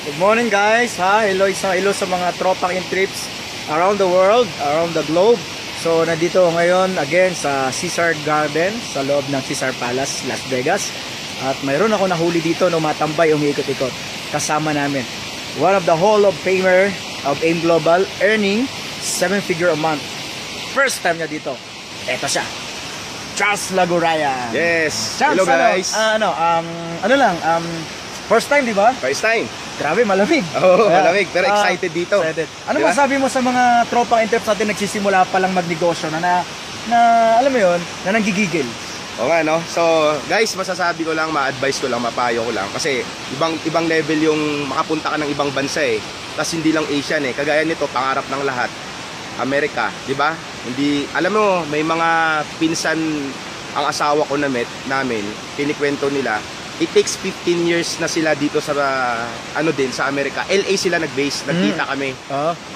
Good morning guys, hello sa mga tropang in trips around the world, around the globe. So nandito ngayon again sa Caesar Garden, sa loob ng Caesar Palace, Las Vegas. At mayroon ako nahuli dito no matambay, umiikot-ikot. Kasama namin one of the Hall of Famer of AIM Global, earning 7-figure a month. First time niya dito. Eto siya, Charles Lagurayan. Yes. Charles, Hello guys. First time, di ba? First time. Grabe, malamig. Oo, malamig. Pero excited dito. Excited. Ano Diba? masabi mo sa mga tropang interps natin nagsisimula pa lang magnegosyo na alam mo yon, na nanggigigil? Oo nga, no? So, guys, masasabi ko lang, ma-advise ko lang, mapayo ko lang. Kasi, ibang level yung makapunta ka ng ibang bansa eh. Tapos hindi lang Asian eh. Kagaya nito, pangarap ng lahat. Amerika, di ba? Hindi, alam mo, may mga pinsan ang asawa ko namin, kinikwento nila, it takes 15 years na sila dito sa sa Amerika. LA sila nag-base, nagkita kami.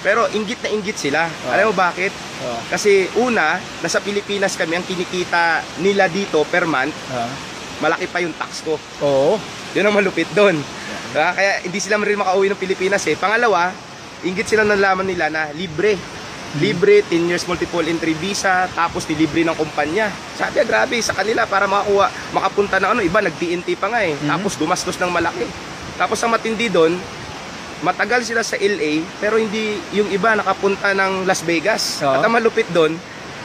Pero inggit na inggit sila. Alam mo bakit? Kasi una, nasa Pilipinas kami, ang kinikita nila dito per month, malaki pa yung tax ko. Oo. Yun ang malupit doon. Kaya hindi sila rin makauwi ng Pilipinas eh. Pangalawa, inggit sila nalaman nila na libre. Libre, 10 years multiple entry visa, tapos libre ng kumpanya. Sabi grabe sa kanila para makapunta ng iba nag-TNT pa nga eh. Tapos gumastos ng malaki. Tapos ang matindi doon, matagal sila sa LA, pero hindi yung iba nakapunta ng Las Vegas. At ang malupit doon,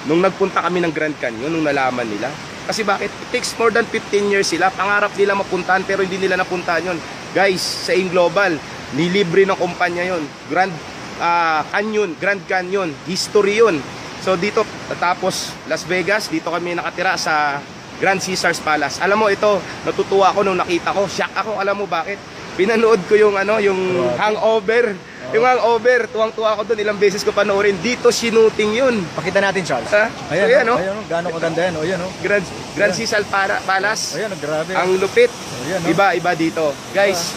nung nagpunta kami ng Grand Canyon, nung nalaman nila. Kasi bakit? It takes more than 15 years sila. Pangarap nila mapuntahan, pero hindi nila napuntahan yun. Guys, sa AIM Global, nilibre ng kumpanya yun. Grand Canyon, history yun. So dito, tapos Las Vegas, dito kami nakatira sa Grand Caesar's Palace. Alam mo ito, natutuwa ako nung nakita ko, shock ako. Alam mo bakit? Pinanood ko yung Hangover. Yung Hangover, tuwang-tuwa ako doon, ilang beses ko panoorin. Dito sinuting yun. Pakita natin, Charles. Ayan, ayan, no? Ayan, gaano kaganda yan. Ayan, no? Grand Caesar Palace. Ayan, grabe. Ang lupit. Ayan, no? Iba dito. Guys,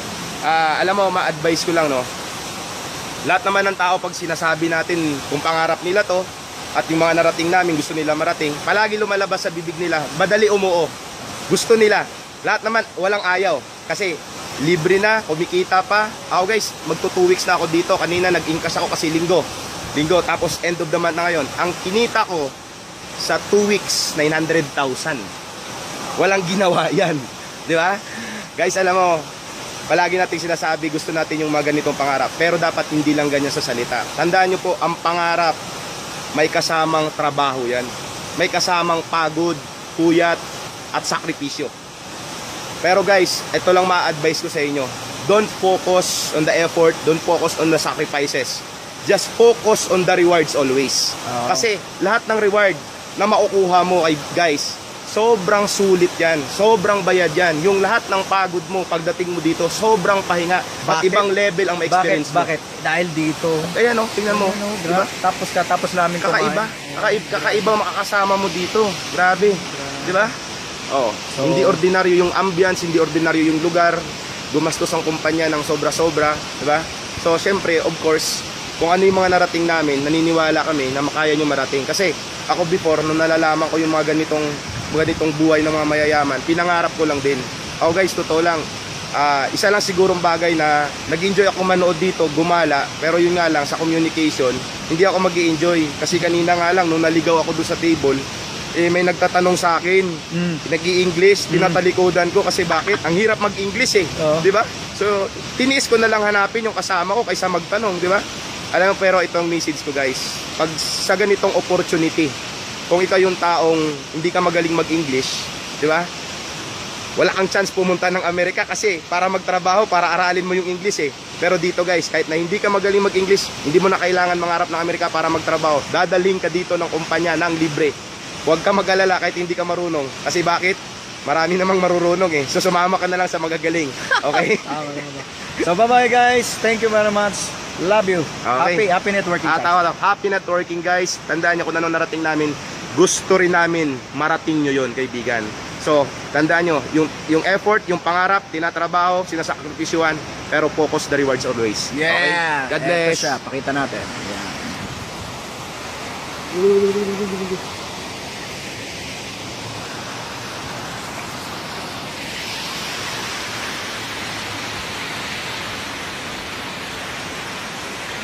alam mo, ma-advise ko lang, no? Lahat naman ng tao pag sinasabi natin kung pangarap nila to at yung mga narating namin gusto nila marating, palagi lumalabas sa bibig nila, madali umuo. Gusto nila. Lahat naman walang ayaw kasi libre na, kumikita pa. Ako guys, magto 2 weeks na ako dito. Kanina nag-ingkas ako kasi linggo. Tapos end of the month na ngayon. Ang kinita ko sa 2 weeks, 900,000. Walang ginawa yan. Di ba? Guys, alam mo, palagi nating sinasabi, gusto natin yung mga ganitong pangarap. Pero dapat hindi lang ganyan sa salita. Tandaan nyo po, ang pangarap, may kasamang trabaho yan. May kasamang pagod, puyat, at sakripisyo. Pero guys, ito lang ma-advise ko sa inyo. Don't focus on the effort, don't focus on the sacrifices. Just focus on the rewards always. Kasi lahat ng reward na makukuha mo ay guys, sobrang sulit yan, sobrang bayad yan. Yung lahat ng pagod mo pagdating mo dito, sobrang pahinga. At ibang level ang ma-experience mo. Bakit? Dahil dito. Ayan o, tingnan mo. Diba? Tapos namin kumain. Kakaiba makakasama mo dito. Grabe. Diba? Oh, hindi ordinaryo yung ambience, hindi ordinaryo yung lugar. Gumastos ang kumpanya ng sobra-sobra. Diba? So, syempre, of course, kung ano yung mga narating namin, naniniwala kami na makaya nyo marating. Kasi ako before, nung nalalaman ko yung mga ganitong buhay ng mga mayayaman, pinangarap ko lang din. Oh guys, totoo lang, isa lang sigurong bagay na nag-enjoy ako manood dito, gumala, pero yun nga lang, sa communication, hindi ako mag-i-enjoy. Kasi kanina nga lang, nung naligaw ako doon sa table, may nagtatanong sa akin, nag-i-English, tinatalikodan ko kasi bakit? Ang hirap mag-English eh, di ba? So, tiniis ko na lang hanapin yung kasama ko kaysa magtanong, di ba? Alam mo, pero itong message ko guys, pag sa ganitong opportunity, kung ikaw yung taong hindi ka magaling mag-English, di ba? Wala kang chance pumunta ng Amerika kasi para magtrabaho, para aralin mo yung English eh. Pero dito guys, kahit na hindi ka magaling mag-English, hindi mo na kailangan mangarap ng Amerika para magtrabaho. Dadalhin ka dito ng kumpanya ng libre. Huwag ka mag-alala kahit hindi ka marunong. Kasi bakit? Marami namang marurunong eh. So sumama ka na lang sa magagaling. Okay? So bye-bye guys. Thank you very much. Love you. Okay. Happy networking. Happy networking guys. Tandaan nyo kung ano narating namin. Gusto rin namin marating nyo yun, kaibigan. So, tandaan nyo, yung effort, yung pangarap, tinatrabaho, sinasakripisyuhan, pero focus the rewards always. Yeah. Okay? God bless. Ito siya, pakita natin. Yeah.